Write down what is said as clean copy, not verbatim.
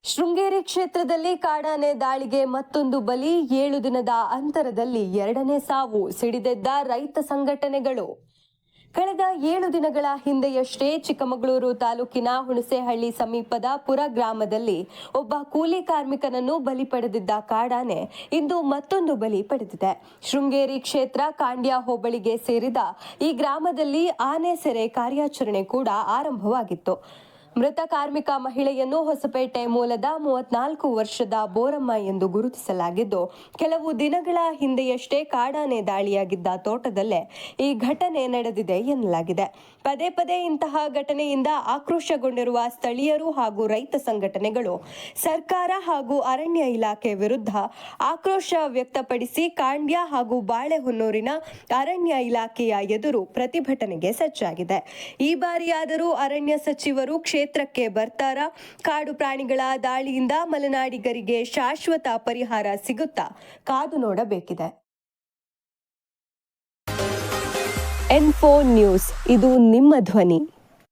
ಶೃಂಗೇರಿ ಕ್ಷೇತ್ರದಲ್ಲಿ ಕಾಡಾನೆ ದಾಳಿಗೆ ಮತ್ತೊಂದು ಬಲಿ. 7 ದಿನದ ಅಂತರದಲ್ಲಿ 2ನೇ ಸಾವು. ಸಿಡಿದೆದ್ದ ರೈತ ಸಂಘಟನೆಗಳು. ಕಳೆದ 7 ದಿನಗಳ ಹಿಂದೆಯಷ್ಟೇ ಚಿಕ್ಕಮಗಳೂರು ತಾಲೂಕಿನ ಹುಣಸೇಹಳ್ಳಿ ಸಮೀಪದ ಪುರ ಗ್ರಾಮದಲ್ಲಿ ಒಬ್ಬ ಕೂಲಿ ಕಾರ್ಮಿಕನನ್ನು ಬಲಿ ಪಡೆದಿದ್ದ ಕಾಡಾನೆ ಇಂದು ಮತ್ತೊಂದು ಬಲಿ ಪಡೆದಿದೆ. ಶೃಂಗೇರಿ ಕ್ಷೇತ್ರ ಕಾಂಡ್ಯ ಹೋಬಳಿಗೆ ಸೇರಿದ ಈ ಗ್ರಾಮದಲ್ಲಿ ಆನೆ ಸೆರೆ ಕಾರ್ಯಾಚರಣೆ ಕೂಡ ಆರಂಭವಾಗಿತ್ತು. ಮೃತ ಕಾರ್ಮಿಕ ಮಹಿಳೆಯನ್ನು ಹೊಸಪೇಟೆ ಮೂಲದ 34 ವರ್ಷದ ಬೋರಮ್ಮ ಎಂದು ಗುರುತಿಸಲಾಗಿದ್ದು, ಕೆಲವು ದಿನಗಳ ಹಿಂದೆಯಷ್ಟೇ ಕಾಡಾನೆ ದಾಳಿಯಾಗಿದ್ದ ತೋಟದಲ್ಲೇ ಈ ಘಟನೆ ನಡೆದಿದೆ ಎನ್ನಲಾಗಿದೆ. ಪದೇ ಪದೇ ಇಂತಹ ಘಟನೆಯಿಂದ ಆಕ್ರೋಶಗೊಂಡಿರುವ ಸ್ಥಳೀಯರು ಹಾಗೂ ರೈತ ಸಂಘಟನೆಗಳು ಸರ್ಕಾರ ಹಾಗೂ ಅರಣ್ಯ ಇಲಾಖೆ ವಿರುದ್ಧ ಆಕ್ರೋಶ ವ್ಯಕ್ತಪಡಿಸಿ ಕಾಂಡ್ಯ ಹಾಗೂ ಬಾಳೆಹೊನ್ನೂರಿನ ಅರಣ್ಯ ಇಲಾಖೆಯ ಎದುರು ಪ್ರತಿಭಟನೆಗೆ ಸಜ್ಜಾಗಿದೆ. ಈ ಬಾರಿಯಾದರೂ ಅರಣ್ಯ ಸಚಿವರು ಕ್ಷೇತ್ರಕ್ಕೆ ಬರ್ತಾರಾ? ಕಾಡು ಪ್ರಾಣಿಗಳ ದಾಳಿಯಿಂದ ಮಲೆನಾಡಿಗರಿಗೆ ಶಾಶ್ವತ ಪರಿಹಾರ ಸಿಗುತ್ತಾ? ಕಾದು ನೋಡಬೇಕಿದೆ. N4 ನ್ಯೂಸ್, ಇದು ನಿಮ್ಮ ಧ್ವನಿ.